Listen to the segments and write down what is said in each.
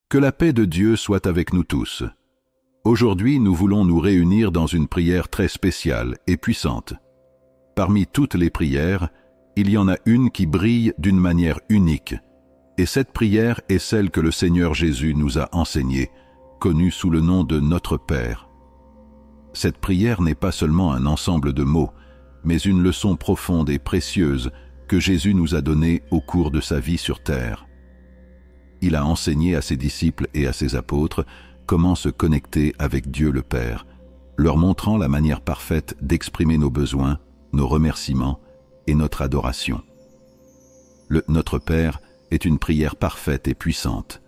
Que la paix de Dieu soit avec nous tous. Aujourd'hui, nous voulons nous réunir dans une prière très spéciale et puissante. Parmi toutes les prières, il y en a une qui brille d'une manière unique. Et cette prière est celle que le Seigneur Jésus nous a enseignée, connue sous le nom de Notre Père. Cette prière n'est pas seulement un ensemble de mots, mais une leçon profonde et précieuse que Jésus nous a donnée au cours de sa vie sur terre. Il a enseigné à ses disciples et à ses apôtres comment se connecter avec Dieu le Père, leur montrant la manière parfaite d'exprimer nos besoins, nos remerciements et notre adoration. Le Notre Père est une prière parfaite et puissante.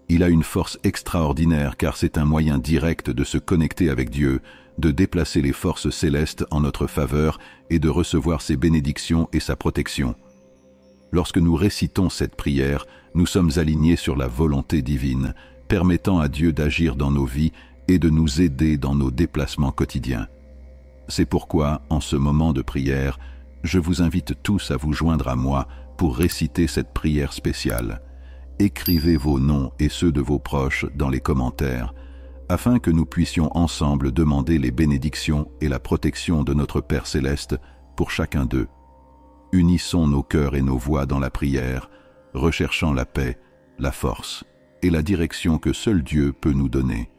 Il a une force extraordinaire car c'est un moyen direct de se connecter avec Dieu, de déplacer les forces célestes en notre faveur et de recevoir ses bénédictions et sa protection. Lorsque nous récitons cette prière, nous sommes alignés sur la volonté divine, permettant à Dieu d'agir dans nos vies et de nous aider dans nos déplacements quotidiens. C'est pourquoi, en ce moment de prière, je vous invite tous à vous joindre à moi pour réciter cette prière spéciale. Écrivez vos noms et ceux de vos proches dans les commentaires, afin que nous puissions ensemble demander les bénédictions et la protection de notre Père Céleste pour chacun d'eux. Unissons nos cœurs et nos voix dans la prière, recherchant la paix, la force et la direction que seul Dieu peut nous donner.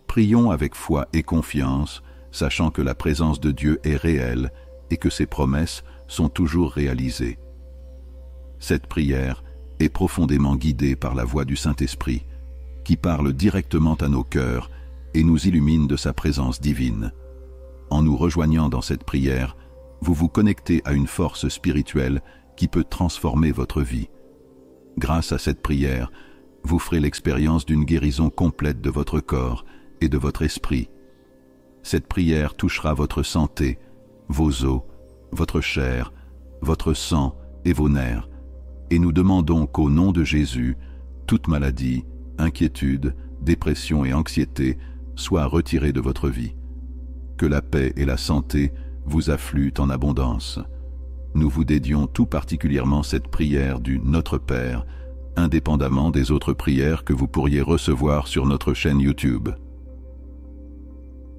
Prions avec foi et confiance, sachant que la présence de Dieu est réelle et que ses promesses sont toujours réalisées. Cette prière est profondément guidée par la voix du Saint-Esprit, qui parle directement à nos cœurs et nous illumine de sa présence divine. En nous rejoignant dans cette prière, vous vous connectez à une force spirituelle qui peut transformer votre vie. Grâce à cette prière, vous ferez l'expérience d'une guérison complète de votre corps et de votre esprit. Cette prière touchera votre santé, vos os, votre chair, votre sang et vos nerfs, et nous demandons qu'au nom de Jésus, toute maladie, inquiétude, dépression et anxiété soient retirées de votre vie. Que la paix et la santé vous affluent en abondance. Nous vous dédions tout particulièrement cette prière du Notre Père, indépendamment des autres prières que vous pourriez recevoir sur notre chaîne YouTube.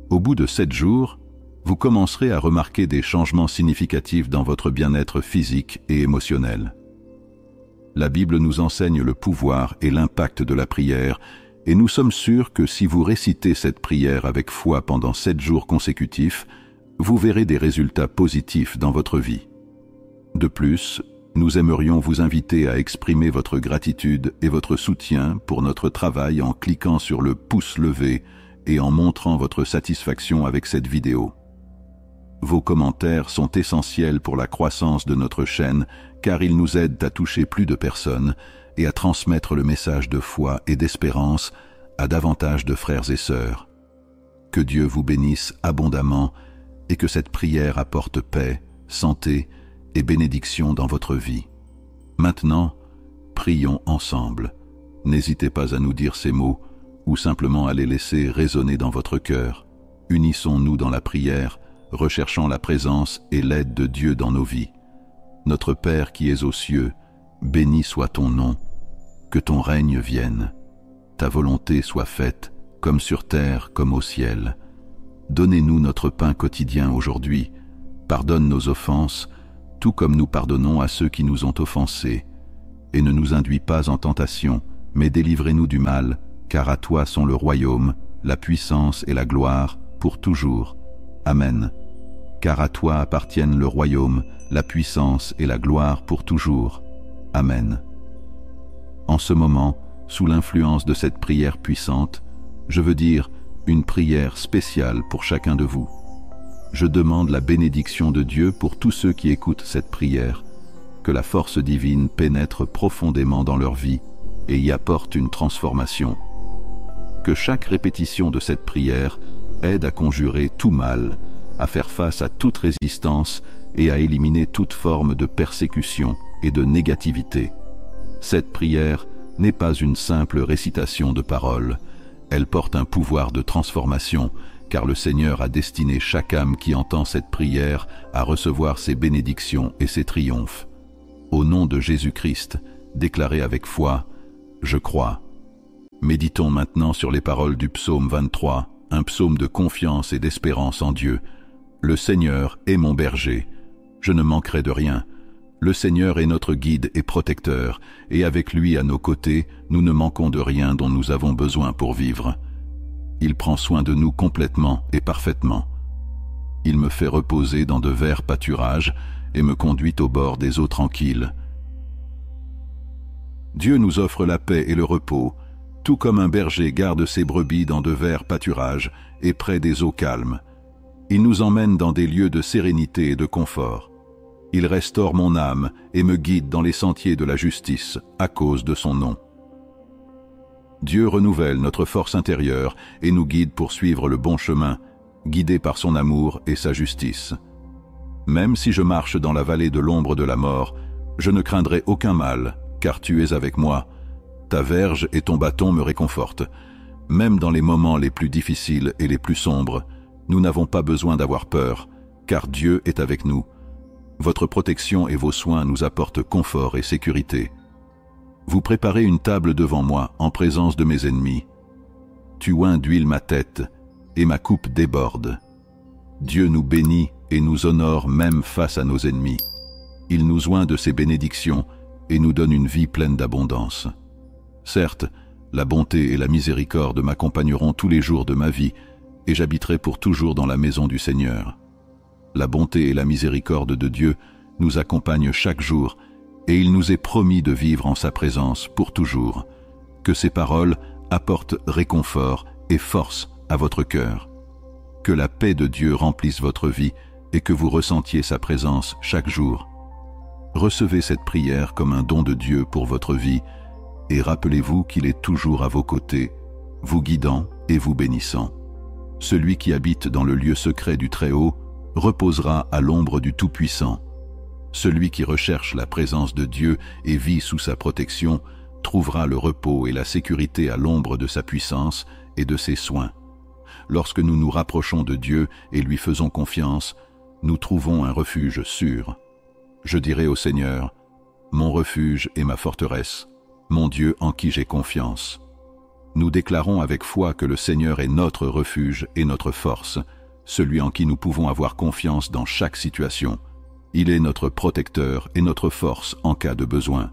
Au bout de 7 jours, vous commencerez à remarquer des changements significatifs dans votre bien-être physique et émotionnel. La Bible nous enseigne le pouvoir et l'impact de la prière, et nous sommes sûrs que si vous récitez cette prière avec foi pendant 7 jours consécutifs, vous verrez des résultats positifs dans votre vie. De plus, nous aimerions vous inviter à exprimer votre gratitude et votre soutien pour notre travail en cliquant sur le pouce levé et en montrant votre satisfaction avec cette vidéo. Vos commentaires sont essentiels pour la croissance de notre chaîne car ils nous aident à toucher plus de personnes et à transmettre le message de foi et d'espérance à davantage de frères et sœurs. Que Dieu vous bénisse abondamment et que cette prière apporte paix, santé et bénédiction dans votre vie. Maintenant, prions ensemble. N'hésitez pas à nous dire ces mots ou simplement à les laisser résonner dans votre cœur. Unissons-nous dans la prière, recherchant la présence et l'aide de Dieu dans nos vies. Notre Père qui es aux cieux, béni soit ton nom, que ton règne vienne. Ta volonté soit faite, comme sur terre, comme au ciel. Donnez-nous notre pain quotidien aujourd'hui. Pardonne nos offenses, tout comme nous pardonnons à ceux qui nous ont offensés. Et ne nous induis pas en tentation, mais délivrez-nous du mal, car à toi sont le royaume, la puissance et la gloire, pour toujours. Amen. Car à toi appartiennent le royaume, la puissance et la gloire pour toujours. Amen. En ce moment, sous l'influence de cette prière puissante, je veux dire une prière spéciale pour chacun de vous. Je demande la bénédiction de Dieu pour tous ceux qui écoutent cette prière, que la force divine pénètre profondément dans leur vie et y apporte une transformation. Que chaque répétition de cette prière aide à conjurer tout mal, à faire face à toute résistance et à éliminer toute forme de persécution et de négativité. Cette prière n'est pas une simple récitation de paroles, elle porte un pouvoir de transformation, car le Seigneur a destiné chaque âme qui entend cette prière à recevoir ses bénédictions et ses triomphes. Au nom de Jésus-Christ, déclarez avec foi, je crois. Méditons maintenant sur les paroles du psaume 23, un psaume de confiance et d'espérance en Dieu. Le Seigneur est mon berger, je ne manquerai de rien. Le Seigneur est notre guide et protecteur, et avec lui à nos côtés, nous ne manquons de rien dont nous avons besoin pour vivre. Il prend soin de nous complètement et parfaitement. Il me fait reposer dans de verts pâturages et me conduit au bord des eaux tranquilles. Dieu nous offre la paix et le repos, tout comme un berger garde ses brebis dans de verts pâturages et près des eaux calmes. Il nous emmène dans des lieux de sérénité et de confort. Il restaure mon âme et me guide dans les sentiers de la justice à cause de son nom. Dieu renouvelle notre force intérieure et nous guide pour suivre le bon chemin, guidé par son amour et sa justice. Même si je marche dans la vallée de l'ombre de la mort, je ne craindrai aucun mal, car tu es avec moi. Ta verge et ton bâton me réconfortent. Même dans les moments les plus difficiles et les plus sombres, nous n'avons pas besoin d'avoir peur, car Dieu est avec nous. Votre protection et vos soins nous apportent confort et sécurité. Vous préparez une table devant moi en présence de mes ennemis. Tu oins d'huile ma tête, et ma coupe déborde. Dieu nous bénit et nous honore même face à nos ennemis. Il nous oint de ses bénédictions et nous donne une vie pleine d'abondance. Certes, la bonté et la miséricorde m'accompagneront tous les jours de ma vie, et j'habiterai pour toujours dans la maison du Seigneur. La bonté et la miséricorde de Dieu nous accompagnent chaque jour, et il nous est promis de vivre en sa présence pour toujours. Que ces paroles apportent réconfort et force à votre cœur. Que la paix de Dieu remplisse votre vie et que vous ressentiez sa présence chaque jour. Recevez cette prière comme un don de Dieu pour votre vie et rappelez-vous qu'il est toujours à vos côtés, vous guidant et vous bénissant. Celui qui habite dans le lieu secret du Très-Haut reposera à l'ombre du Tout-Puissant. Celui qui recherche la présence de Dieu et vit sous sa protection trouvera le repos et la sécurité à l'ombre de sa puissance et de ses soins. Lorsque nous nous rapprochons de Dieu et lui faisons confiance, nous trouvons un refuge sûr. Je dirai au Seigneur, mon refuge et ma forteresse, mon Dieu en qui j'ai confiance. Nous déclarons avec foi que le Seigneur est notre refuge et notre force, celui en qui nous pouvons avoir confiance dans chaque situation. Il est notre protecteur et notre force en cas de besoin,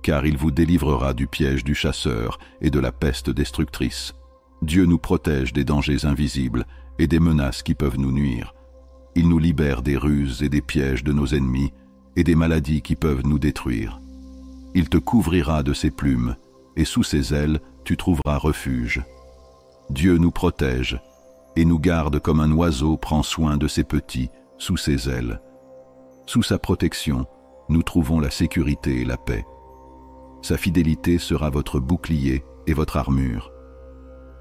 car il vous délivrera du piège du chasseur et de la peste destructrice. Dieu nous protège des dangers invisibles et des menaces qui peuvent nous nuire. Il nous libère des ruses et des pièges de nos ennemis et des maladies qui peuvent nous détruire. Il te couvrira de ses plumes, et sous ses ailes, tu trouveras refuge. Dieu nous protège et nous garde comme un oiseau prend soin de ses petits sous ses ailes. Sous sa protection, nous trouvons la sécurité et la paix. Sa fidélité sera votre bouclier et votre armure.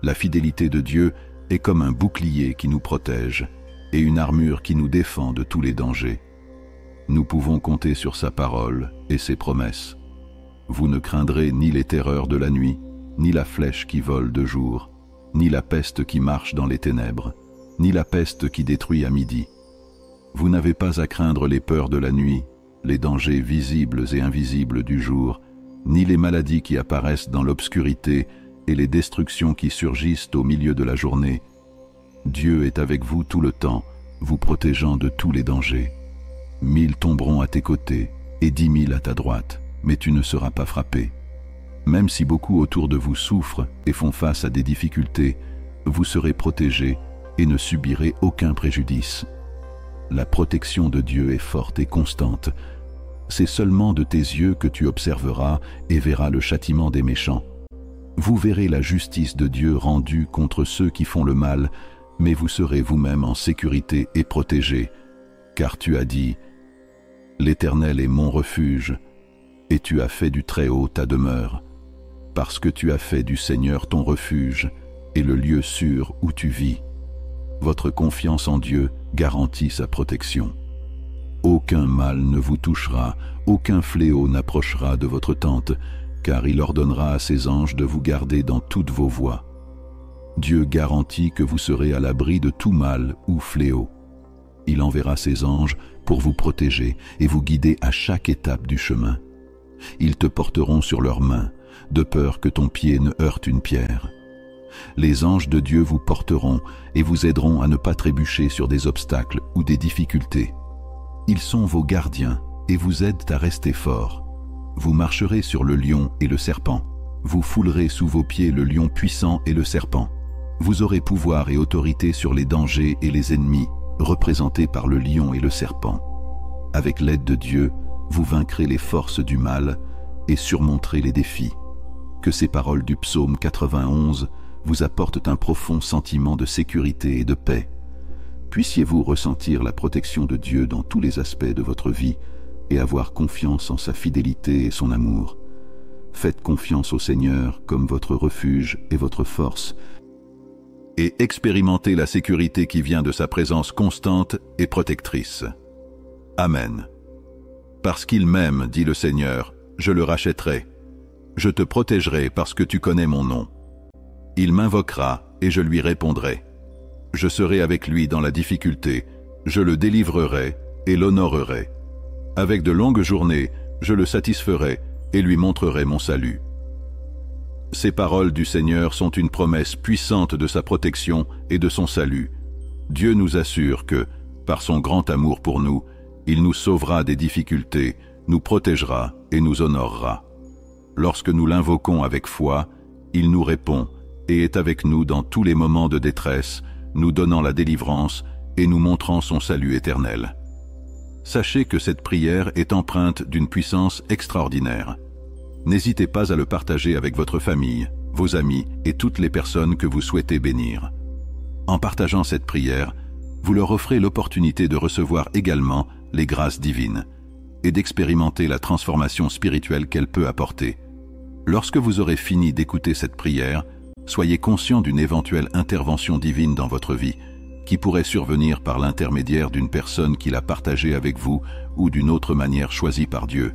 La fidélité de Dieu est comme un bouclier qui nous protège et une armure qui nous défend de tous les dangers. Nous pouvons compter sur sa parole et ses promesses. Vous ne craindrez ni les terreurs de la nuit, ni la flèche qui vole de jour, ni la peste qui marche dans les ténèbres, ni la peste qui détruit à midi. Vous n'avez pas à craindre les peurs de la nuit, les dangers visibles et invisibles du jour, ni les maladies qui apparaissent dans l'obscurité et les destructions qui surgissent au milieu de la journée. Dieu est avec vous tout le temps, vous protégeant de tous les dangers. 1000 tomberont à tes côtés et 10 000 à ta droite, mais tu ne seras pas frappé. Même si beaucoup autour de vous souffrent et font face à des difficultés, vous serez protégés et ne subirez aucun préjudice. La protection de Dieu est forte et constante. C'est seulement de tes yeux que tu observeras et verras le châtiment des méchants. Vous verrez la justice de Dieu rendue contre ceux qui font le mal, mais vous serez vous-même en sécurité et protégés, car tu as dit « L'Éternel est mon refuge, et tu as fait du Très-Haut ta demeure, parce que tu as fait du Seigneur ton refuge et le lieu sûr où tu vis. Votre confiance en Dieu garantit sa protection. Aucun mal ne vous touchera, aucun fléau n'approchera de votre tente, car il ordonnera à ses anges de vous garder dans toutes vos voies. Dieu garantit que vous serez à l'abri de tout mal ou fléau. Il enverra ses anges pour vous protéger et vous guider à chaque étape du chemin. Ils te porteront sur leurs mains, de peur que ton pied ne heurte une pierre. Les anges de Dieu vous porteront et vous aideront à ne pas trébucher sur des obstacles ou des difficultés. Ils sont vos gardiens et vous aident à rester forts. Vous marcherez sur le lion et le serpent. Vous foulerez sous vos pieds le lion puissant et le serpent. Vous aurez pouvoir et autorité sur les dangers et les ennemis, représentés par le lion et le serpent. Avec l'aide de Dieu, vous vaincrez les forces du mal et surmonterez les défis. Que ces paroles du psaume 91 vous apportent un profond sentiment de sécurité et de paix. Puissiez-vous ressentir la protection de Dieu dans tous les aspects de votre vie et avoir confiance en sa fidélité et son amour. Faites confiance au Seigneur comme votre refuge et votre force, et expérimentez la sécurité qui vient de sa présence constante et protectrice. Amen. Parce qu'il m'aime, dit le Seigneur, je le rachèterai. Je te protégerai parce que tu connais mon nom. Il m'invoquera et je lui répondrai. Je serai avec lui dans la difficulté, je le délivrerai et l'honorerai. Avec de longues journées, je le satisferai et lui montrerai mon salut. Ces paroles du Seigneur sont une promesse puissante de sa protection et de son salut. Dieu nous assure que, par son grand amour pour nous, il nous sauvera des difficultés, nous protégera et nous honorera. Lorsque nous l'invoquons avec foi, il nous répond et est avec nous dans tous les moments de détresse, nous donnant la délivrance et nous montrant son salut éternel. Sachez que cette prière est empreinte d'une puissance extraordinaire. N'hésitez pas à le partager avec votre famille, vos amis et toutes les personnes que vous souhaitez bénir. En partageant cette prière, vous leur offrez l'opportunité de recevoir également les grâces divines et d'expérimenter la transformation spirituelle qu'elle peut apporter. Lorsque vous aurez fini d'écouter cette prière, soyez conscient d'une éventuelle intervention divine dans votre vie, qui pourrait survenir par l'intermédiaire d'une personne qui l'a partagée avec vous ou d'une autre manière choisie par Dieu.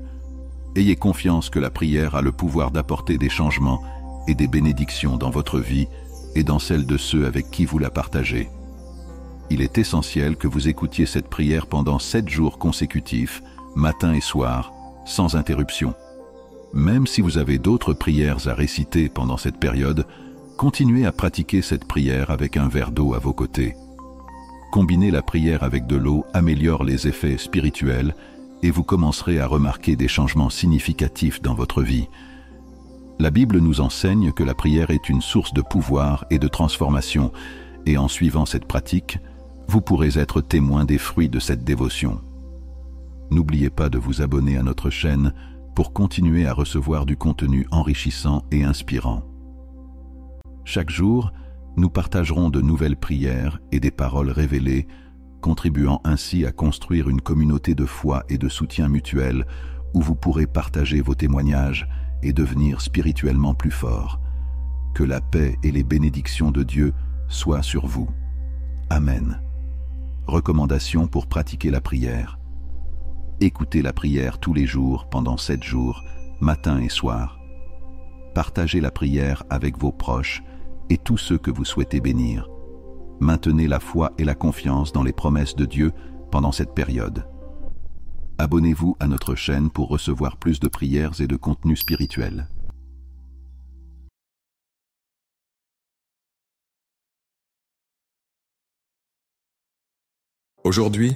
Ayez confiance que la prière a le pouvoir d'apporter des changements et des bénédictions dans votre vie et dans celle de ceux avec qui vous la partagez. Il est essentiel que vous écoutiez cette prière pendant 7 jours consécutifs, matin et soir, sans interruption. Même si vous avez d'autres prières à réciter pendant cette période, continuez à pratiquer cette prière avec un verre d'eau à vos côtés. Combiner la prière avec de l'eau améliore les effets spirituels et vous commencerez à remarquer des changements significatifs dans votre vie. La Bible nous enseigne que la prière est une source de pouvoir et de transformation, et en suivant cette pratique, vous pourrez être témoin des fruits de cette dévotion. N'oubliez pas de vous abonner à notre chaîne pour continuer à recevoir du contenu enrichissant et inspirant. Chaque jour, nous partagerons de nouvelles prières et des paroles révélées, contribuant ainsi à construire une communauté de foi et de soutien mutuel où vous pourrez partager vos témoignages et devenir spirituellement plus forts. Que la paix et les bénédictions de Dieu soient sur vous. Amen. Recommandations pour pratiquer la prière. Écoutez la prière tous les jours pendant 7 jours, matin et soir. Partagez la prière avec vos proches et tous ceux que vous souhaitez bénir. Maintenez la foi et la confiance dans les promesses de Dieu pendant cette période. Abonnez-vous à notre chaîne pour recevoir plus de prières et de contenus spirituels. Aujourd'hui,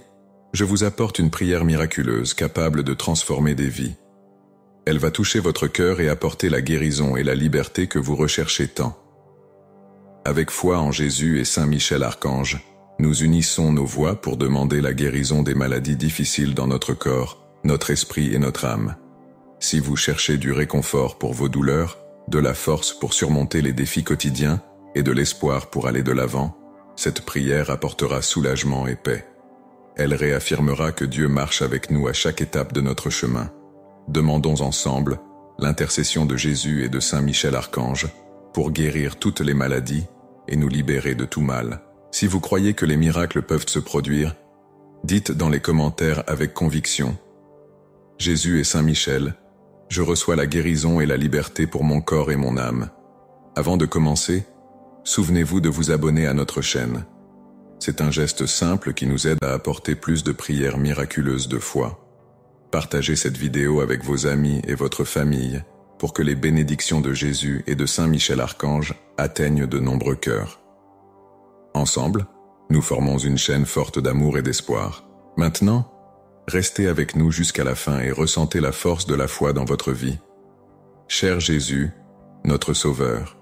je vous apporte une prière miraculeuse capable de transformer des vies. Elle va toucher votre cœur et apporter la guérison et la liberté que vous recherchez tant. Avec foi en Jésus et Saint Michel Archange, nous unissons nos voix pour demander la guérison des maladies difficiles dans notre corps, notre esprit et notre âme. Si vous cherchez du réconfort pour vos douleurs, de la force pour surmonter les défis quotidiens et de l'espoir pour aller de l'avant, cette prière apportera soulagement et paix. Elle réaffirmera que Dieu marche avec nous à chaque étape de notre chemin. Demandons ensemble l'intercession de Jésus et de Saint Michel Archange pour guérir toutes les maladies et nous libérer de tout mal. Si vous croyez que les miracles peuvent se produire, dites dans les commentaires avec conviction: Jésus et Saint Michel, je reçois la guérison et la liberté pour mon corps et mon âme. Avant de commencer, souvenez-vous de vous abonner à notre chaîne. C'est un geste simple qui nous aide à apporter plus de prières miraculeuses de foi. Partagez cette vidéo avec vos amis et votre famille pour que les bénédictions de Jésus et de Saint Michel Archange atteignent de nombreux cœurs. Ensemble, nous formons une chaîne forte d'amour et d'espoir. Maintenant, restez avec nous jusqu'à la fin et ressentez la force de la foi dans votre vie. Cher Jésus, notre Sauveur,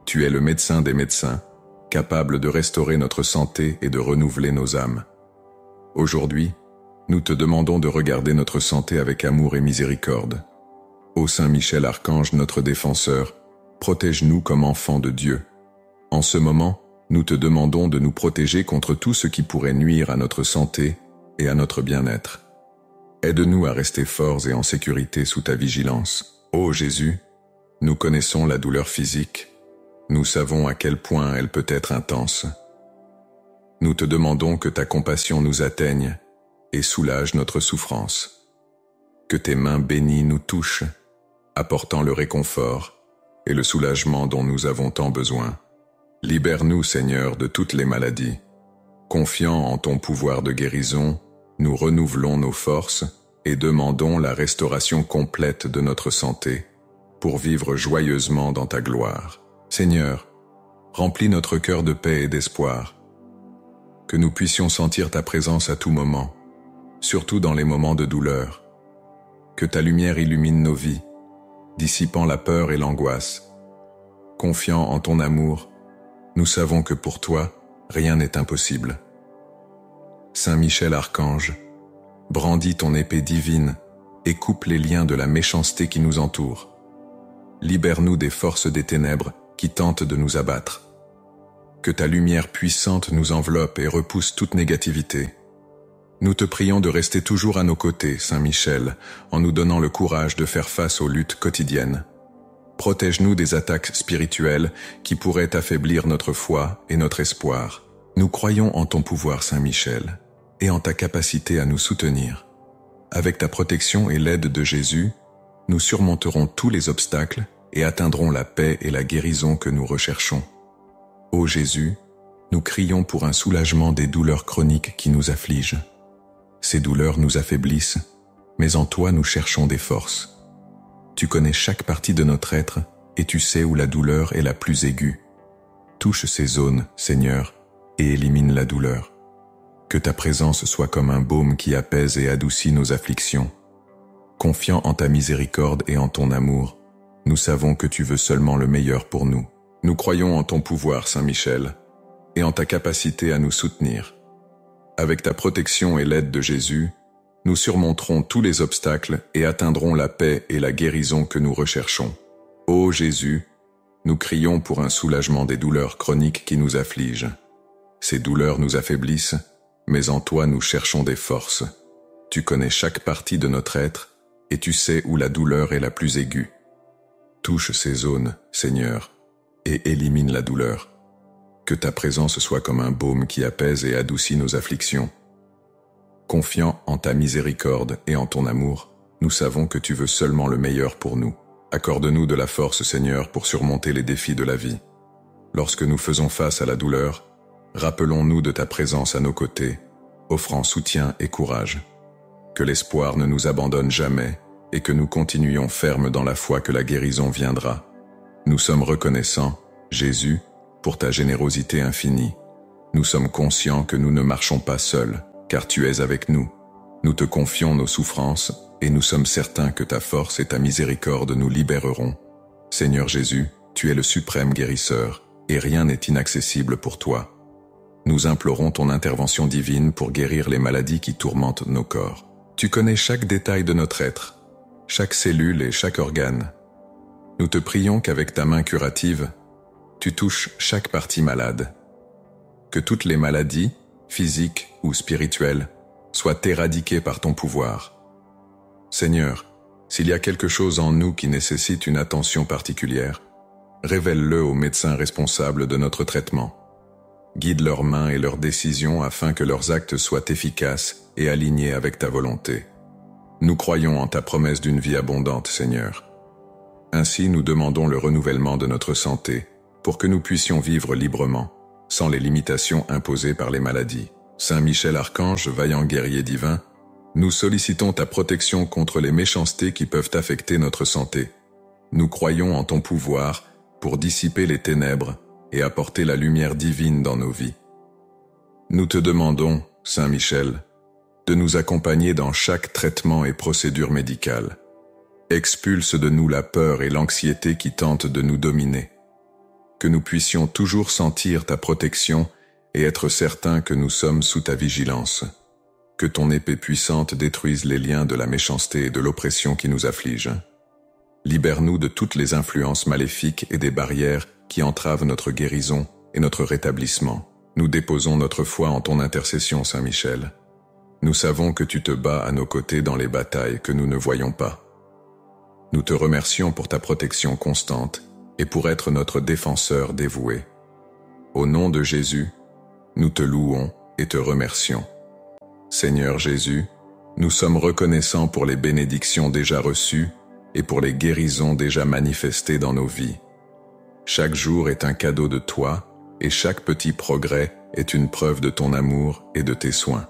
tu es le médecin des médecins, capable de restaurer notre santé et de renouveler nos âmes. Aujourd'hui, nous te demandons de regarder notre santé avec amour et miséricorde. Ô Saint Michel Archange, notre défenseur, protège-nous comme enfants de Dieu. En ce moment, nous te demandons de nous protéger contre tout ce qui pourrait nuire à notre santé et à notre bien-être. Aide-nous à rester forts et en sécurité sous ta vigilance. Ô Jésus, nous connaissons la douleur physique. Nous savons à quel point elle peut être intense. Nous te demandons que ta compassion nous atteigne et soulage notre souffrance. Que tes mains bénies nous touchent, apportant le réconfort et le soulagement dont nous avons tant besoin. Libère-nous, Seigneur, de toutes les maladies. Confiant en ton pouvoir de guérison, nous renouvelons nos forces et demandons la restauration complète de notre santé pour vivre joyeusement dans ta gloire. Seigneur, remplis notre cœur de paix et d'espoir. Que nous puissions sentir ta présence à tout moment, surtout dans les moments de douleur. Que ta lumière illumine nos vies, dissipant la peur et l'angoisse. Confiant en ton amour, nous savons que pour toi, rien n'est impossible. Saint Michel Archange, brandis ton épée divine et coupe les liens de la méchanceté qui nous entoure. Libère-nous des forces des ténèbres qui tentent de nous abattre. Que ta lumière puissante nous enveloppe et repousse toute négativité. Nous te prions de rester toujours à nos côtés, Saint Michel, en nous donnant le courage de faire face aux luttes quotidiennes. Protège-nous des attaques spirituelles qui pourraient affaiblir notre foi et notre espoir. Nous croyons en ton pouvoir, Saint Michel, et en ta capacité à nous soutenir. Avec ta protection et l'aide de Jésus, nous surmonterons tous les obstacles et atteindrons la paix et la guérison que nous recherchons. Ô Jésus, nous crions pour un soulagement des douleurs chroniques qui nous affligent. Ces douleurs nous affaiblissent, mais en toi nous cherchons des forces. Tu connais chaque partie de notre être et tu sais où la douleur est la plus aiguë. Touche ces zones, Seigneur, et élimine la douleur. Que ta présence soit comme un baume qui apaise et adoucit nos afflictions. Confiant en ta miséricorde et en ton amour, nous savons que tu veux seulement le meilleur pour nous. Nous croyons en ton pouvoir, Saint Michel, et en ta capacité à nous soutenir. Avec ta protection et l'aide de Jésus, nous surmonterons tous les obstacles et atteindrons la paix et la guérison que nous recherchons. Ô Jésus, nous crions pour un soulagement des douleurs chroniques qui nous affligent. Ces douleurs nous affaiblissent, mais en toi nous cherchons des forces. Tu connais chaque partie de notre être et tu sais où la douleur est la plus aiguë. Touche ces zones, Seigneur, et élimine la douleur. Que ta présence soit comme un baume qui apaise et adoucit nos afflictions. Confiant en ta miséricorde et en ton amour, nous savons que tu veux seulement le meilleur pour nous. Accorde-nous de la force, Seigneur, pour surmonter les défis de la vie. Lorsque nous faisons face à la douleur, rappelons-nous de ta présence à nos côtés, offrant soutien et courage. Que l'espoir ne nous abandonne jamais et que nous continuions fermes dans la foi que la guérison viendra. Nous sommes reconnaissants, Jésus, pour ta générosité infinie. Nous sommes conscients que nous ne marchons pas seuls, car tu es avec nous. Nous te confions nos souffrances et nous sommes certains que ta force et ta miséricorde nous libéreront. Seigneur Jésus, tu es le suprême guérisseur et rien n'est inaccessible pour toi. Nous implorons ton intervention divine pour guérir les maladies qui tourmentent nos corps. Tu connais chaque détail de notre être, chaque cellule et chaque organe. Nous te prions qu'avec ta main curative, tu touches chaque partie malade. Que toutes les maladies, physiques ou spirituelles, soient éradiquées par ton pouvoir. Seigneur, s'il y a quelque chose en nous qui nécessite une attention particulière, révèle-le aux médecins responsables de notre traitement. Guide leurs mains et leurs décisions afin que leurs actes soient efficaces et alignés avec ta volonté. Nous croyons en ta promesse d'une vie abondante, Seigneur. Ainsi, nous demandons le renouvellement de notre santé pour que nous puissions vivre librement, sans les limitations imposées par les maladies. Saint Michel Archange, vaillant guerrier divin, nous sollicitons ta protection contre les méchancetés qui peuvent affecter notre santé. Nous croyons en ton pouvoir pour dissiper les ténèbres et apporter la lumière divine dans nos vies. Nous te demandons, Saint Michel, de nous accompagner dans chaque traitement et procédure médicale. Expulse de nous la peur et l'anxiété qui tentent de nous dominer. Que nous puissions toujours sentir ta protection et être certains que nous sommes sous ta vigilance. Que ton épée puissante détruise les liens de la méchanceté et de l'oppression qui nous affligent. Libère-nous de toutes les influences maléfiques et des barrières qui entravent notre guérison et notre rétablissement. Nous déposons notre foi en ton intercession, Saint Michel. Nous savons que tu te bats à nos côtés dans les batailles que nous ne voyons pas. Nous te remercions pour ta protection constante et pour être notre défenseur dévoué. Au nom de Jésus, nous te louons et te remercions. Seigneur Jésus, nous sommes reconnaissants pour les bénédictions déjà reçues et pour les guérisons déjà manifestées dans nos vies. Chaque jour est un cadeau de toi et chaque petit progrès est une preuve de ton amour et de tes soins.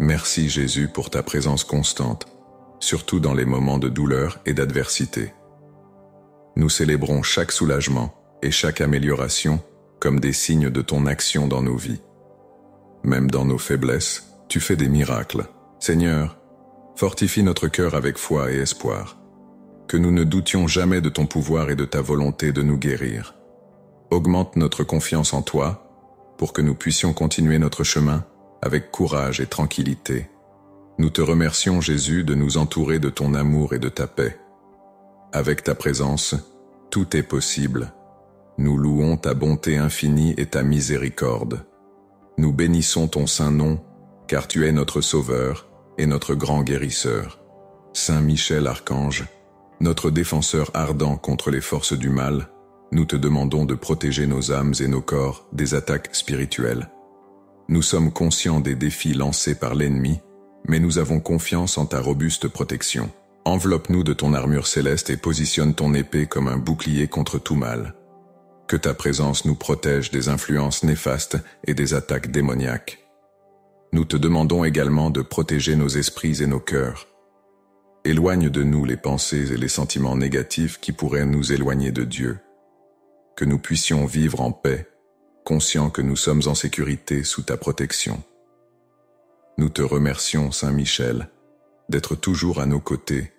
Merci Jésus pour ta présence constante, surtout dans les moments de douleur et d'adversité. Nous célébrons chaque soulagement et chaque amélioration comme des signes de ton action dans nos vies. Même dans nos faiblesses, tu fais des miracles. Seigneur, fortifie notre cœur avec foi et espoir. Que nous ne doutions jamais de ton pouvoir et de ta volonté de nous guérir. Augmente notre confiance en toi pour que nous puissions continuer notre chemin avec courage et tranquillité. Nous te remercions, Jésus, de nous entourer de ton amour et de ta paix. Avec ta présence, tout est possible. Nous louons ta bonté infinie et ta miséricorde. Nous bénissons ton saint nom, car tu es notre Sauveur et notre grand guérisseur. Saint Michel Archange, notre défenseur ardent contre les forces du mal, nous te demandons de protéger nos âmes et nos corps des attaques spirituelles. Nous sommes conscients des défis lancés par l'ennemi, mais nous avons confiance en ta robuste protection. Enveloppe-nous de ton armure céleste et positionne ton épée comme un bouclier contre tout mal. Que ta présence nous protège des influences néfastes et des attaques démoniaques. Nous te demandons également de protéger nos esprits et nos cœurs. Éloigne de nous les pensées et les sentiments négatifs qui pourraient nous éloigner de Dieu. Que nous puissions vivre en paix, conscients que nous sommes en sécurité sous ta protection. Nous te remercions, Saint Michel, d'être toujours à nos côtés,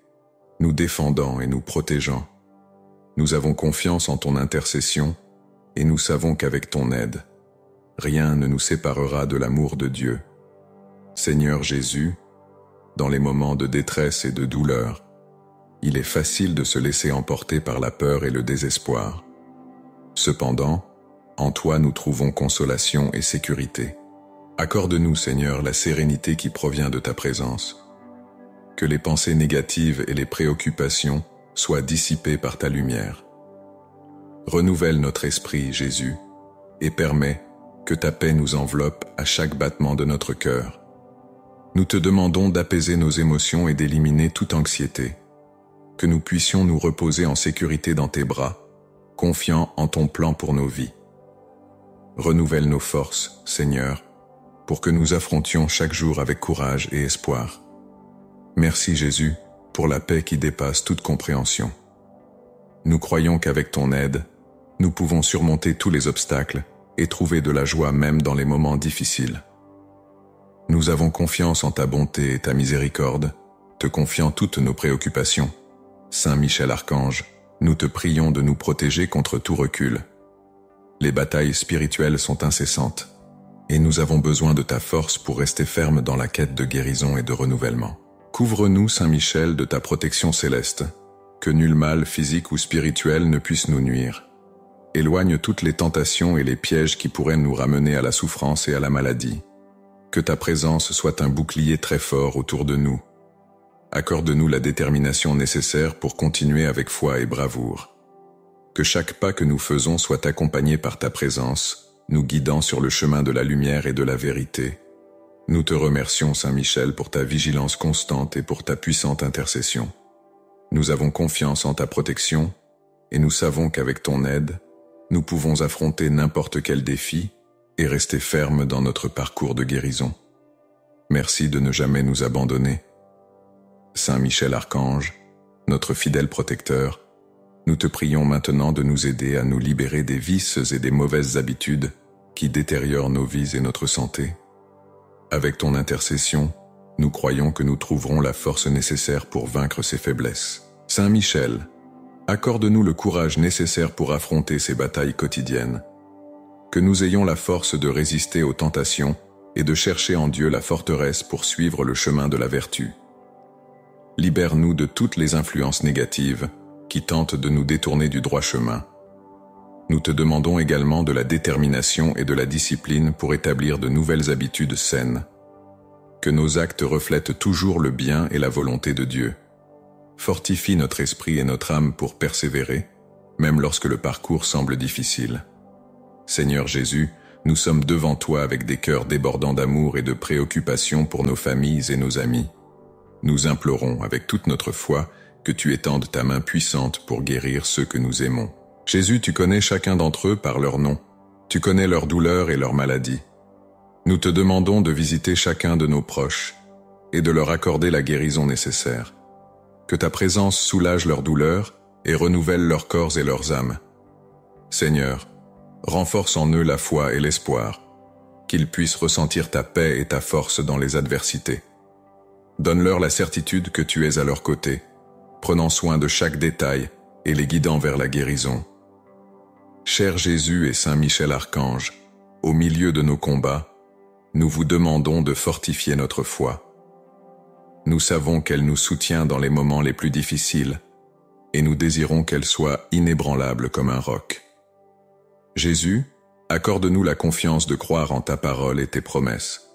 nous défendant et nous protégeant. Nous avons confiance en ton intercession et nous savons qu'avec ton aide, rien ne nous séparera de l'amour de Dieu. Seigneur Jésus, dans les moments de détresse et de douleur, il est facile de se laisser emporter par la peur et le désespoir. Cependant, en toi nous trouvons consolation et sécurité. Accorde-nous, Seigneur, la sérénité qui provient de ta présence. Que les pensées négatives et les préoccupations soient dissipées par ta lumière. Renouvelle notre esprit, Jésus, et permets que ta paix nous enveloppe à chaque battement de notre cœur. Nous te demandons d'apaiser nos émotions et d'éliminer toute anxiété. Que nous puissions nous reposer en sécurité dans tes bras, confiants en ton plan pour nos vies. Renouvelle nos forces, Seigneur, pour que nous affrontions chaque jour avec courage et espoir. Merci Jésus pour la paix qui dépasse toute compréhension. Nous croyons qu'avec ton aide, nous pouvons surmonter tous les obstacles et trouver de la joie même dans les moments difficiles. Nous avons confiance en ta bonté et ta miséricorde, te confiant toutes nos préoccupations. Saint Michel Archange, nous te prions de nous protéger contre tout recul. Les batailles spirituelles sont incessantes, et nous avons besoin de ta force pour rester fermes dans la quête de guérison et de renouvellement. Couvre-nous, Saint Michel, de ta protection céleste, que nul mal physique ou spirituel ne puisse nous nuire. Éloigne toutes les tentations et les pièges qui pourraient nous ramener à la souffrance et à la maladie. Que ta présence soit un bouclier très fort autour de nous. Accorde-nous la détermination nécessaire pour continuer avec foi et bravoure. Que chaque pas que nous faisons soit accompagné par ta présence, nous guidant sur le chemin de la lumière et de la vérité. Nous te remercions, Saint Michel, pour ta vigilance constante et pour ta puissante intercession. Nous avons confiance en ta protection et nous savons qu'avec ton aide, nous pouvons affronter n'importe quel défi et rester fermes dans notre parcours de guérison. Merci de ne jamais nous abandonner. Saint Michel Archange, notre fidèle protecteur, Nous te prions maintenant de nous aider à nous libérer des vices et des mauvaises habitudes qui détériorent nos vies et notre santé. Avec ton intercession, nous croyons que nous trouverons la force nécessaire pour vaincre ces faiblesses. Saint Michel, accorde-nous le courage nécessaire pour affronter ces batailles quotidiennes. Que nous ayons la force de résister aux tentations et de chercher en Dieu la forteresse pour suivre le chemin de la vertu. Libère-nous de toutes les influences négatives qui tentent de nous détourner du droit chemin. Nous te demandons également de la détermination et de la discipline pour établir de nouvelles habitudes saines. Que nos actes reflètent toujours le bien et la volonté de Dieu. Fortifie notre esprit et notre âme pour persévérer, même lorsque le parcours semble difficile. Seigneur Jésus, nous sommes devant toi avec des cœurs débordants d'amour et de préoccupation pour nos familles et nos amis. Nous implorons avec toute notre foi que tu étendes ta main puissante pour guérir ceux que nous aimons. Jésus, tu connais chacun d'entre eux par leur nom. Tu connais leurs douleurs et leurs maladies. Nous te demandons de visiter chacun de nos proches et de leur accorder la guérison nécessaire. Que ta présence soulage leurs douleurs et renouvelle leurs corps et leurs âmes. Seigneur, renforce en eux la foi et l'espoir, qu'ils puissent ressentir ta paix et ta force dans les adversités. Donne-leur la certitude que tu es à leur côté, prenant soin de chaque détail et les guidant vers la guérison. Cher Jésus et Saint Michel Archange, au milieu de nos combats, nous vous demandons de fortifier notre foi. Nous savons qu'elle nous soutient dans les moments les plus difficiles, et nous désirons qu'elle soit inébranlable comme un roc. Jésus, accorde-nous la confiance de croire en ta parole et tes promesses,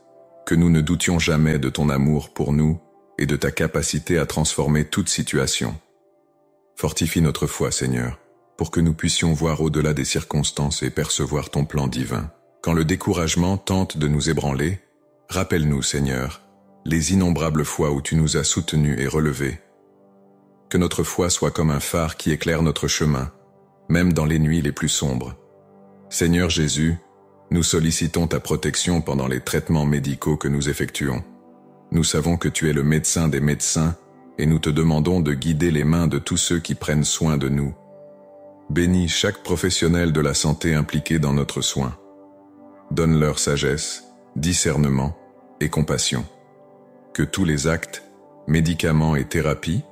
que nous ne doutions jamais de ton amour pour nous et de ta capacité à transformer toute situation. Fortifie notre foi, Seigneur, pour que nous puissions voir au-delà des circonstances et percevoir ton plan divin. Quand le découragement tente de nous ébranler, rappelle-nous, Seigneur, les innombrables fois où tu nous as soutenus et relevés. Que notre foi soit comme un phare qui éclaire notre chemin, même dans les nuits les plus sombres. Seigneur Jésus, nous sollicitons ta protection pendant les traitements médicaux que nous effectuons. Nous savons que tu es le médecin des médecins et nous te demandons de guider les mains de tous ceux qui prennent soin de nous. Bénis chaque professionnel de la santé impliqué dans notre soin. Donne-leur sagesse, discernement et compassion. Que tous les actes, médicaments et thérapies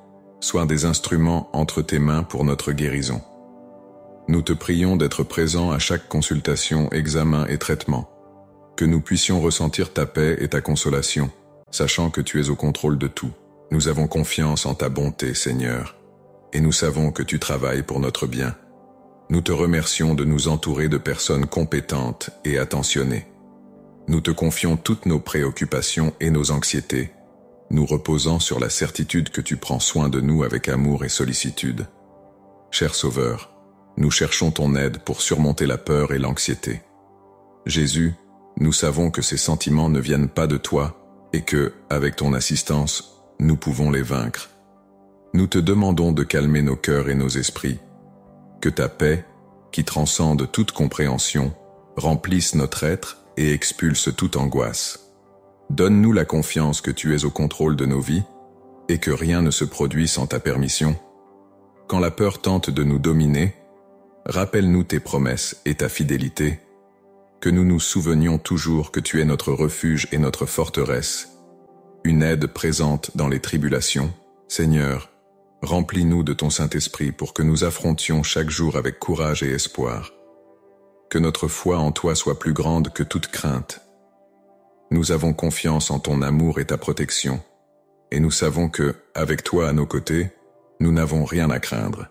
soient des instruments entre tes mains pour notre guérison. Nous te prions d'être présent à chaque consultation, examen et traitement, que nous puissions ressentir ta paix et ta consolation, sachant que tu es au contrôle de tout. Nous avons confiance en ta bonté, Seigneur, et nous savons que tu travailles pour notre bien. Nous te remercions de nous entourer de personnes compétentes et attentionnées. Nous te confions toutes nos préoccupations et nos anxiétés, nous reposant sur la certitude que tu prends soin de nous avec amour et sollicitude. Cher Sauveur, nous cherchons ton aide pour surmonter la peur et l'anxiété. Jésus, nous savons que ces sentiments ne viennent pas de toi et que, avec ton assistance, nous pouvons les vaincre. Nous te demandons de calmer nos cœurs et nos esprits. Que ta paix, qui transcende toute compréhension, remplisse notre être et expulse toute angoisse. Donne-nous la confiance que tu es au contrôle de nos vies et que rien ne se produit sans ta permission. Quand la peur tente de nous dominer, rappelle-nous tes promesses et ta fidélité, que nous nous souvenions toujours que tu es notre refuge et notre forteresse, une aide présente dans les tribulations. Seigneur, remplis-nous de ton Saint-Esprit pour que nous affrontions chaque jour avec courage et espoir. Que notre foi en toi soit plus grande que toute crainte. Nous avons confiance en ton amour et ta protection, et nous savons que, avec toi à nos côtés, nous n'avons rien à craindre.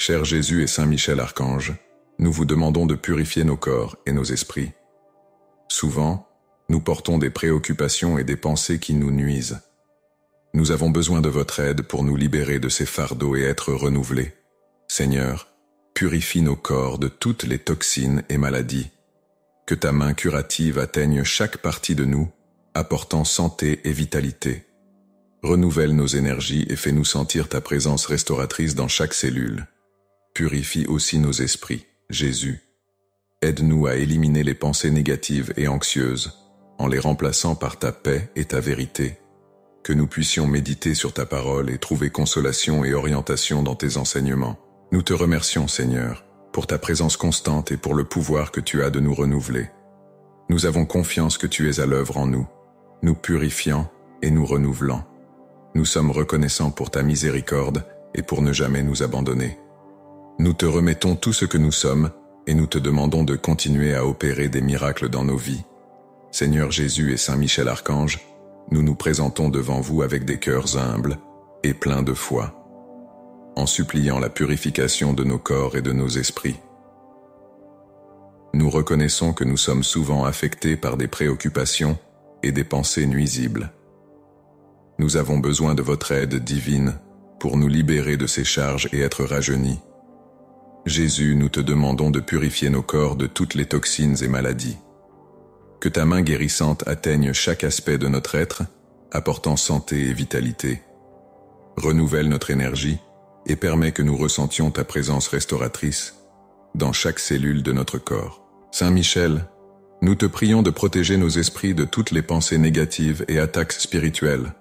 Cher Jésus et Saint Michel Archange, nous vous demandons de purifier nos corps et nos esprits. Souvent, nous portons des préoccupations et des pensées qui nous nuisent. Nous avons besoin de votre aide pour nous libérer de ces fardeaux et être renouvelés. Seigneur, purifie nos corps de toutes les toxines et maladies. Que ta main curative atteigne chaque partie de nous, apportant santé et vitalité. Renouvelle nos énergies et fais-nous sentir ta présence restauratrice dans chaque cellule. Purifie aussi nos esprits, Jésus. Aide-nous à éliminer les pensées négatives et anxieuses, en les remplaçant par ta paix et ta vérité. Que nous puissions méditer sur ta parole et trouver consolation et orientation dans tes enseignements. Nous te remercions, Seigneur, pour ta présence constante et pour le pouvoir que tu as de nous renouveler. Nous avons confiance que tu es à l'œuvre en nous, nous purifiant et nous renouvelant. Nous sommes reconnaissants pour ta miséricorde et pour ne jamais nous abandonner. Nous te remettons tout ce que nous sommes et nous te demandons de continuer à opérer des miracles dans nos vies. Seigneur Jésus et Saint Michel Archange, nous nous présentons devant vous avec des cœurs humbles et pleins de foi, en suppliant la purification de nos corps et de nos esprits. Nous reconnaissons que nous sommes souvent affectés par des préoccupations et des pensées nuisibles. Nous avons besoin de votre aide divine pour nous libérer de ces charges et être rajeunis. Jésus, nous te demandons de purifier nos corps de toutes les toxines et maladies. Que ta main guérissante atteigne chaque aspect de notre être, apportant santé et vitalité. Renouvelle notre énergie et permet que nous ressentions ta présence restauratrice dans chaque cellule de notre corps. Saint Michel, nous te prions de protéger nos esprits de toutes les pensées négatives et attaques spirituelles.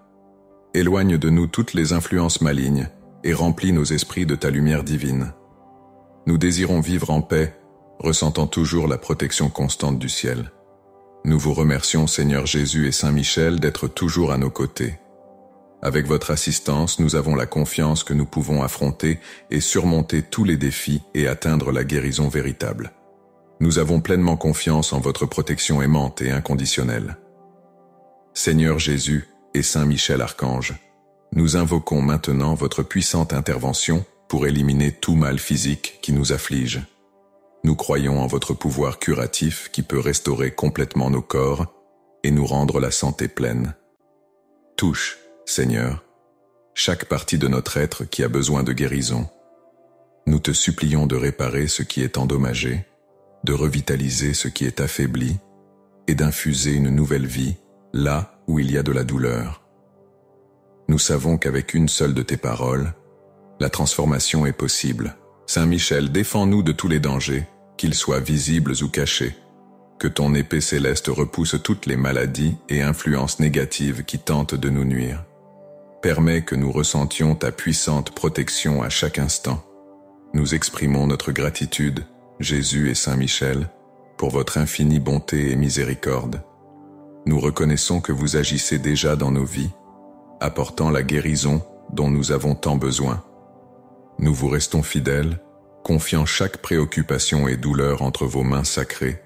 Éloigne de nous toutes les influences malignes et remplis nos esprits de ta lumière divine. Nous désirons vivre en paix, ressentant toujours la protection constante du ciel. Nous vous remercions, Seigneur Jésus et Saint Michel, d'être toujours à nos côtés. Avec votre assistance, nous avons la confiance que nous pouvons affronter et surmonter tous les défis et atteindre la guérison véritable. Nous avons pleinement confiance en votre protection aimante et inconditionnelle. Seigneur Jésus et Saint Michel Archange, nous invoquons maintenant votre puissante intervention pour éliminer tout mal physique qui nous afflige. Nous croyons en votre pouvoir curatif qui peut restaurer complètement nos corps et nous rendre la santé pleine. Touche, Seigneur, chaque partie de notre être qui a besoin de guérison. Nous te supplions de réparer ce qui est endommagé, de revitaliser ce qui est affaibli et d'infuser une nouvelle vie là où il y a de la douleur. Nous savons qu'avec une seule de tes paroles, la transformation est possible. Saint Michel, défends-nous de tous les dangers, qu'ils soient visibles ou cachés. Que ton épée céleste repousse toutes les maladies et influences négatives qui tentent de nous nuire. Permets que nous ressentions ta puissante protection à chaque instant. Nous exprimons notre gratitude, Jésus et Saint Michel, pour votre infinie bonté et miséricorde. Nous reconnaissons que vous agissez déjà dans nos vies, apportant la guérison dont nous avons tant besoin. Nous vous restons fidèles, confiant chaque préoccupation et douleur entre vos mains sacrées.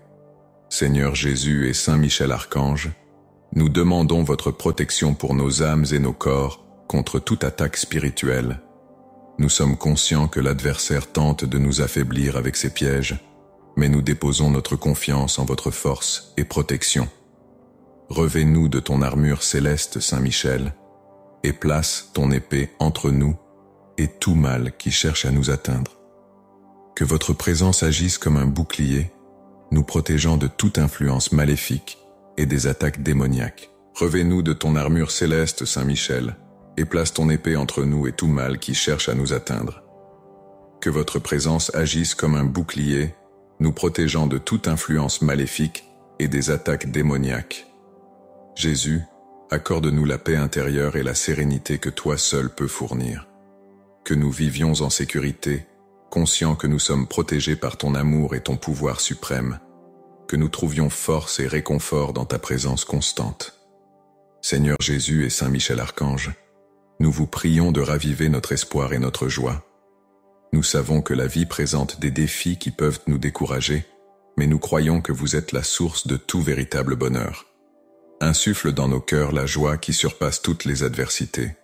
Seigneur Jésus et Saint Michel Archange, nous demandons votre protection pour nos âmes et nos corps contre toute attaque spirituelle. Nous sommes conscients que l'adversaire tente de nous affaiblir avec ses pièges, mais nous déposons notre confiance en votre force et protection. Revêt-nous de ton armure céleste, Saint Michel, et place ton épée entre nous et tout mal qui cherche à nous atteindre. Que votre présence agisse comme un bouclier, nous protégeant de toute influence maléfique et des attaques démoniaques. Revêt-nous de ton armure céleste, Saint Michel, et place ton épée entre nous et tout mal qui cherche à nous atteindre. Que votre présence agisse comme un bouclier, nous protégeant de toute influence maléfique et des attaques démoniaques. Jésus, accorde-nous la paix intérieure et la sérénité que toi seul peux fournir. Que nous vivions en sécurité, conscients que nous sommes protégés par ton amour et ton pouvoir suprême. Que nous trouvions force et réconfort dans ta présence constante. Seigneur Jésus et Saint Michel Archange, nous vous prions de raviver notre espoir et notre joie. Nous savons que la vie présente des défis qui peuvent nous décourager, mais nous croyons que vous êtes la source de tout véritable bonheur. Insuffle dans nos cœurs la joie qui surpasse toutes les adversités.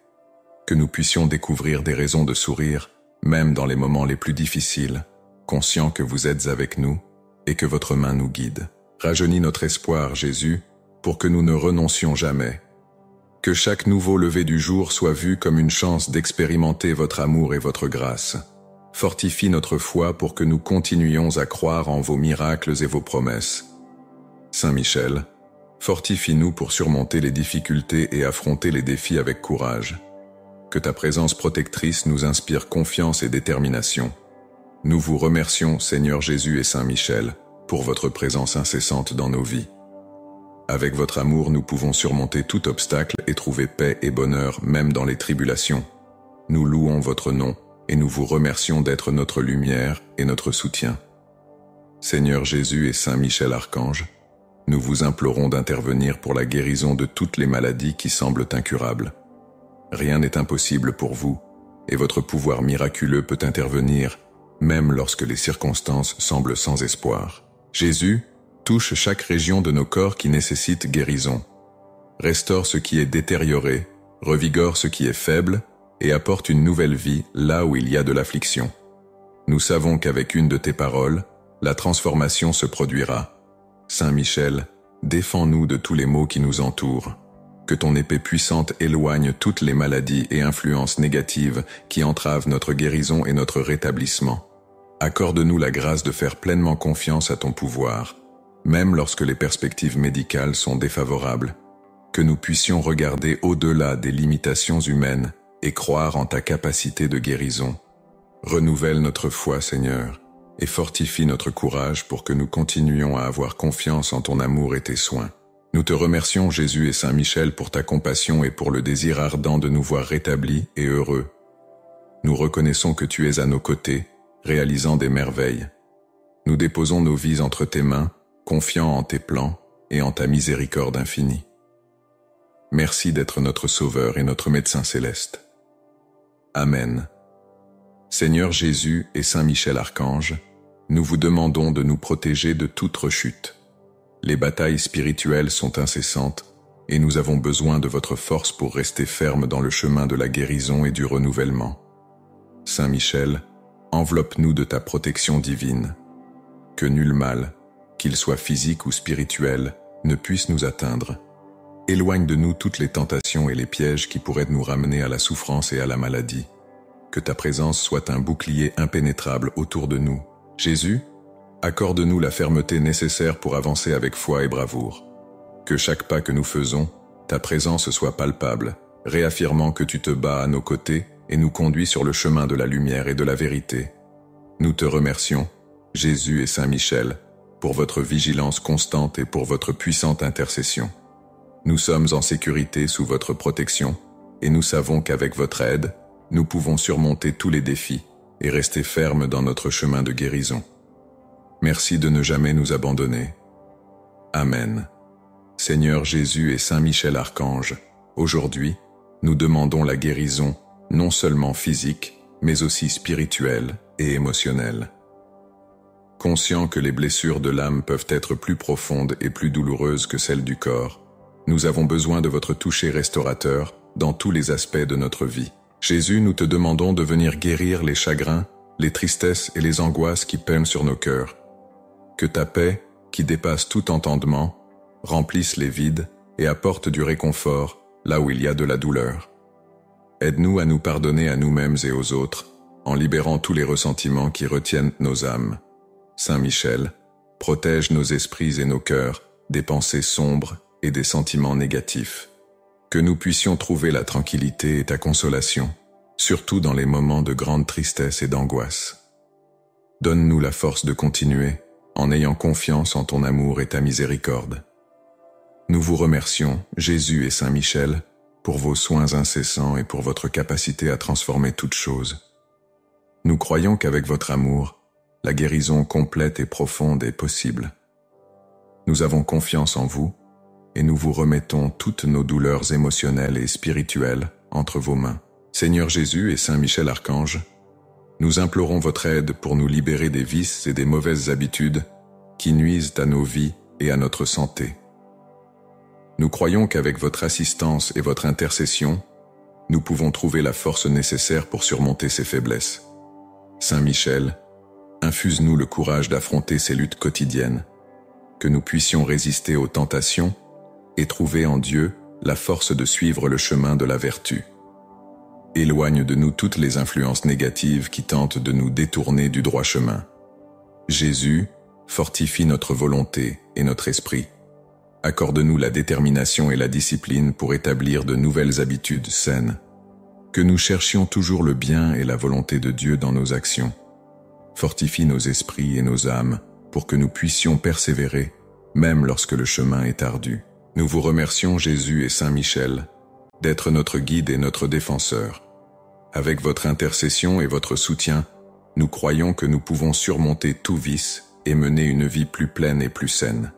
Que nous puissions découvrir des raisons de sourire, même dans les moments les plus difficiles, conscients que vous êtes avec nous et que votre main nous guide. Rajeunis notre espoir, Jésus, pour que nous ne renoncions jamais. Que chaque nouveau lever du jour soit vu comme une chance d'expérimenter votre amour et votre grâce. Fortifie notre foi pour que nous continuions à croire en vos miracles et vos promesses. Saint Michel, fortifie-nous pour surmonter les difficultés et affronter les défis avec courage. Que ta présence protectrice nous inspire confiance et détermination. Nous vous remercions, Seigneur Jésus et Saint Michel, pour votre présence incessante dans nos vies. Avec votre amour, nous pouvons surmonter tout obstacle et trouver paix et bonheur même dans les tribulations. Nous louons votre nom et nous vous remercions d'être notre lumière et notre soutien. Seigneur Jésus et Saint Michel Archange, nous vous implorons d'intervenir pour la guérison de toutes les maladies qui semblent incurables. Rien n'est impossible pour vous, et votre pouvoir miraculeux peut intervenir, même lorsque les circonstances semblent sans espoir. Jésus, touche chaque région de nos corps qui nécessite guérison. Restaure ce qui est détérioré, revigore ce qui est faible, et apporte une nouvelle vie là où il y a de l'affliction. Nous savons qu'avec une de tes paroles, la transformation se produira. Saint Michel, défends-nous de tous les maux qui nous entourent. Que ton épée puissante éloigne toutes les maladies et influences négatives qui entravent notre guérison et notre rétablissement. Accorde-nous la grâce de faire pleinement confiance à ton pouvoir, même lorsque les perspectives médicales sont défavorables. Que nous puissions regarder au-delà des limitations humaines et croire en ta capacité de guérison. Renouvelle notre foi, Seigneur, et fortifie notre courage pour que nous continuions à avoir confiance en ton amour et tes soins. Nous te remercions, Jésus et Saint Michel, pour ta compassion et pour le désir ardent de nous voir rétablis et heureux. Nous reconnaissons que tu es à nos côtés, réalisant des merveilles. Nous déposons nos vies entre tes mains, confiants en tes plans et en ta miséricorde infinie. Merci d'être notre Sauveur et notre médecin céleste. Amen. Seigneur Jésus et Saint Michel Archange, nous vous demandons de nous protéger de toute rechute. Les batailles spirituelles sont incessantes et nous avons besoin de votre force pour rester fermes dans le chemin de la guérison et du renouvellement. Saint Michel, enveloppe-nous de ta protection divine. Que nul mal, qu'il soit physique ou spirituel, ne puisse nous atteindre. Éloigne de nous toutes les tentations et les pièges qui pourraient nous ramener à la souffrance et à la maladie. Que ta présence soit un bouclier impénétrable autour de nous. Jésus, accorde-nous la fermeté nécessaire pour avancer avec foi et bravoure. Que chaque pas que nous faisons, ta présence soit palpable, réaffirmant que tu te bats à nos côtés et nous conduis sur le chemin de la lumière et de la vérité. Nous te remercions, Jésus et Saint Michel, pour votre vigilance constante et pour votre puissante intercession. Nous sommes en sécurité sous votre protection et nous savons qu'avec votre aide, nous pouvons surmonter tous les défis et rester fermes dans notre chemin de guérison. Merci de ne jamais nous abandonner. Amen. Seigneur Jésus et Saint Michel Archange, aujourd'hui, nous demandons la guérison non seulement physique, mais aussi spirituelle et émotionnelle. Conscients que les blessures de l'âme peuvent être plus profondes et plus douloureuses que celles du corps, nous avons besoin de votre toucher restaurateur dans tous les aspects de notre vie. Jésus, nous te demandons de venir guérir les chagrins, les tristesses et les angoisses qui pèsent sur nos cœurs. Que ta paix, qui dépasse tout entendement, remplisse les vides et apporte du réconfort là où il y a de la douleur. Aide-nous à nous pardonner à nous-mêmes et aux autres, en libérant tous les ressentiments qui retiennent nos âmes. Saint Michel, protège nos esprits et nos cœurs des pensées sombres et des sentiments négatifs. Que nous puissions trouver la tranquillité et ta consolation, surtout dans les moments de grande tristesse et d'angoisse. Donne-nous la force de continuer, en ayant confiance en ton amour et ta miséricorde. Nous vous remercions, Jésus et Saint Michel, pour vos soins incessants et pour votre capacité à transformer toutes choses. Nous croyons qu'avec votre amour, la guérison complète et profonde est possible. Nous avons confiance en vous, et nous vous remettons toutes nos douleurs émotionnelles et spirituelles entre vos mains. Seigneur Jésus et Saint Michel Archange, nous implorons votre aide pour nous libérer des vices et des mauvaises habitudes qui nuisent à nos vies et à notre santé. Nous croyons qu'avec votre assistance et votre intercession, nous pouvons trouver la force nécessaire pour surmonter ces faiblesses. Saint Michel, infuse-nous le courage d'affronter ces luttes quotidiennes, que nous puissions résister aux tentations et trouver en Dieu la force de suivre le chemin de la vertu. Éloigne de nous toutes les influences négatives qui tentent de nous détourner du droit chemin. Jésus, fortifie notre volonté et notre esprit. Accorde-nous la détermination et la discipline pour établir de nouvelles habitudes saines. Que nous cherchions toujours le bien et la volonté de Dieu dans nos actions. Fortifie nos esprits et nos âmes pour que nous puissions persévérer, même lorsque le chemin est ardu. Nous vous remercions, Jésus et Saint Michel, d'être notre guide et notre défenseur. Avec votre intercession et votre soutien, nous croyons que nous pouvons surmonter tout vice et mener une vie plus pleine et plus saine.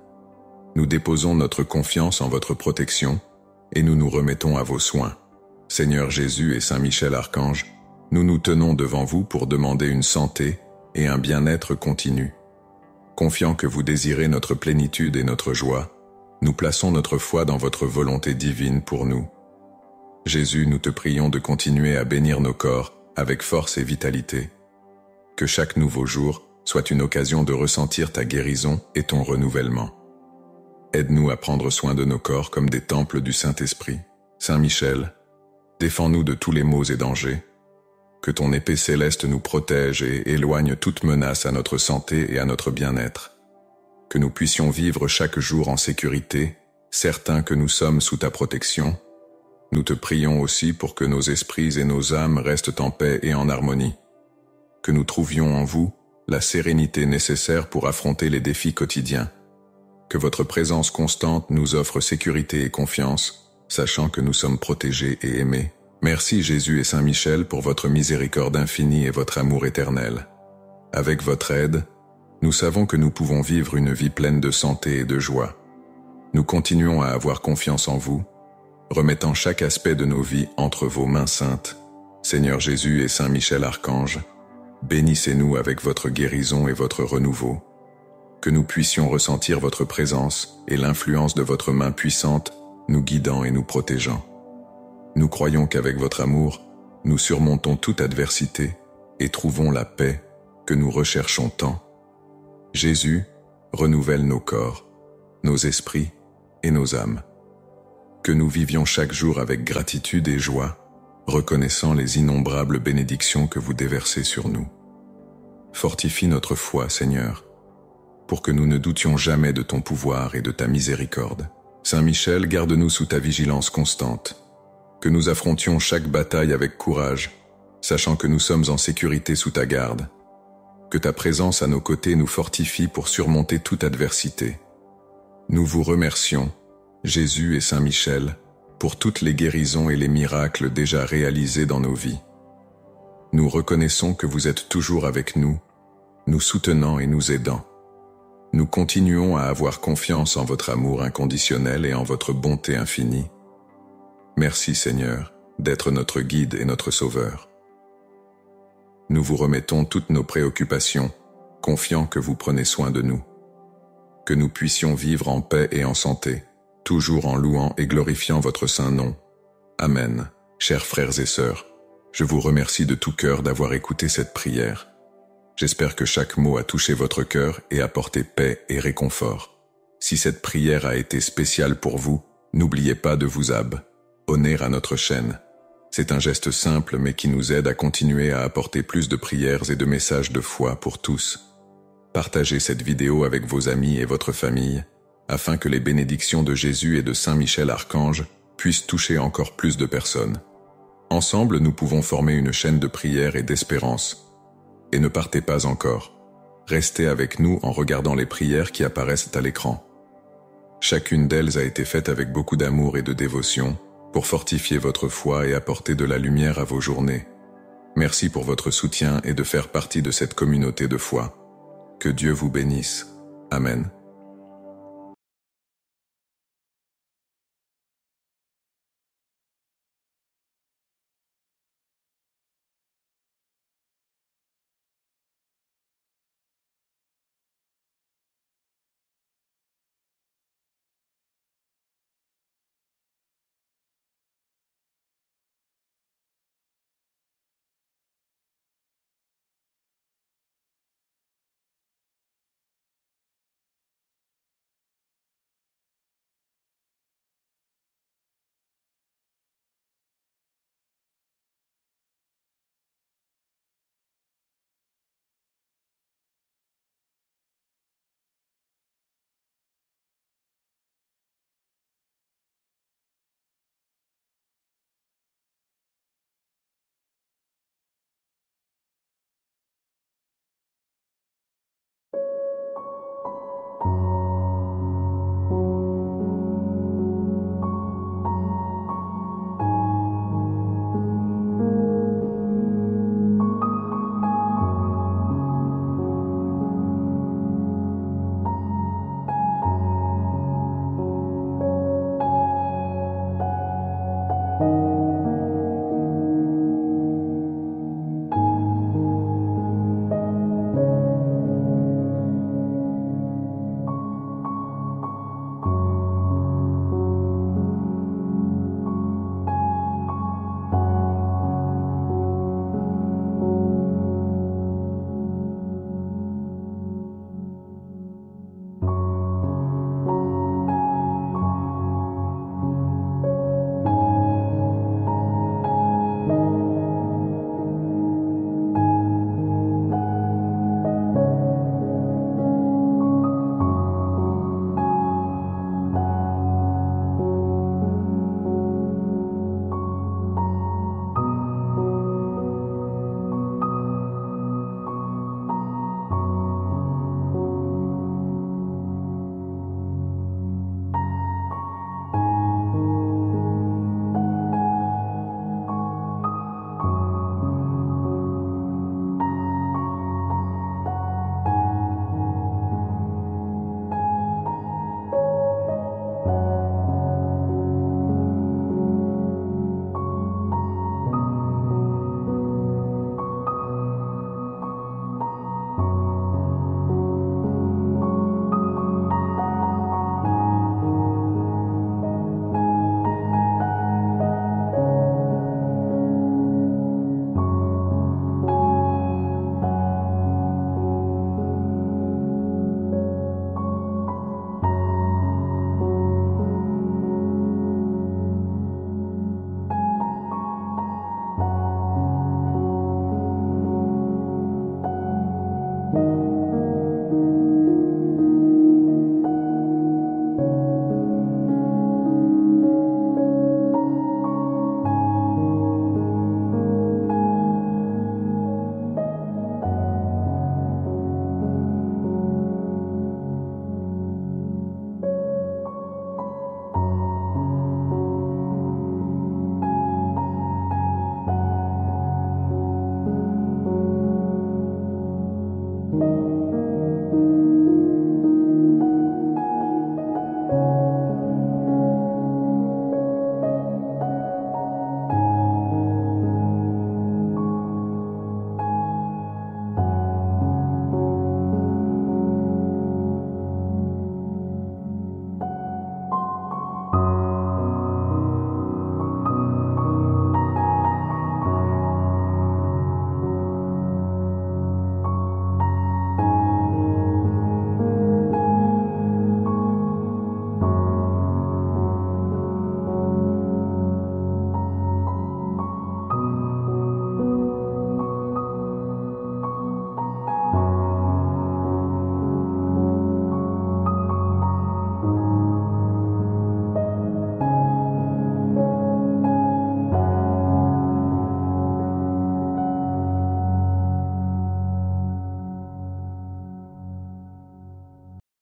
Nous déposons notre confiance en votre protection et nous nous remettons à vos soins. Seigneur Jésus et Saint Michel Archange, nous nous tenons devant vous pour demander une santé et un bien-être continu. Confiant que vous désirez notre plénitude et notre joie, nous plaçons notre foi dans votre volonté divine pour nous. Jésus, nous te prions de continuer à bénir nos corps avec force et vitalité. Que chaque nouveau jour soit une occasion de ressentir ta guérison et ton renouvellement. Aide-nous à prendre soin de nos corps comme des temples du Saint-Esprit. Saint Michel, défends-nous de tous les maux et dangers. Que ton épée céleste nous protège et éloigne toute menace à notre santé et à notre bien-être. Que nous puissions vivre chaque jour en sécurité, certains que nous sommes sous ta protection. Nous te prions aussi pour que nos esprits et nos âmes restent en paix et en harmonie. Que nous trouvions en vous la sérénité nécessaire pour affronter les défis quotidiens. Que votre présence constante nous offre sécurité et confiance, sachant que nous sommes protégés et aimés. Merci Jésus et Saint Michel pour votre miséricorde infinie et votre amour éternel. Avec votre aide, nous savons que nous pouvons vivre une vie pleine de santé et de joie. Nous continuons à avoir confiance en vous, remettant chaque aspect de nos vies entre vos mains saintes. Seigneur Jésus et Saint Michel Archange, bénissez-nous avec votre guérison et votre renouveau. Que nous puissions ressentir votre présence et l'influence de votre main puissante, nous guidant et nous protégeant. Nous croyons qu'avec votre amour, nous surmontons toute adversité et trouvons la paix que nous recherchons tant. Jésus, renouvelle nos corps, nos esprits et nos âmes. Que nous vivions chaque jour avec gratitude et joie, reconnaissant les innombrables bénédictions que vous déversez sur nous. Fortifie notre foi, Seigneur, pour que nous ne doutions jamais de ton pouvoir et de ta miséricorde. Saint Michel, garde-nous sous ta vigilance constante. Que nous affrontions chaque bataille avec courage, sachant que nous sommes en sécurité sous ta garde. Que ta présence à nos côtés nous fortifie pour surmonter toute adversité. Nous vous remercions, Jésus et Saint Michel, pour toutes les guérisons et les miracles déjà réalisés dans nos vies. Nous reconnaissons que vous êtes toujours avec nous, nous soutenant et nous aidant. Nous continuons à avoir confiance en votre amour inconditionnel et en votre bonté infinie. Merci Seigneur d'être notre guide et notre sauveur. Nous vous remettons toutes nos préoccupations, confiants que vous prenez soin de nous. Que nous puissions vivre en paix et en santé, toujours en louant et glorifiant votre saint nom. Amen. Chers frères et sœurs, je vous remercie de tout cœur d'avoir écouté cette prière. J'espère que chaque mot a touché votre cœur et apporté paix et réconfort. Si cette prière a été spéciale pour vous, n'oubliez pas de vous abonner à notre chaîne. C'est un geste simple mais qui nous aide à continuer à apporter plus de prières et de messages de foi pour tous. Partagez cette vidéo avec vos amis et votre famille, afin que les bénédictions de Jésus et de Saint Michel Archange puissent toucher encore plus de personnes. Ensemble, nous pouvons former une chaîne de prière et d'espérance. Et ne partez pas encore. Restez avec nous en regardant les prières qui apparaissent à l'écran. Chacune d'elles a été faite avec beaucoup d'amour et de dévotion, pour fortifier votre foi et apporter de la lumière à vos journées. Merci pour votre soutien et de faire partie de cette communauté de foi. Que Dieu vous bénisse. Amen.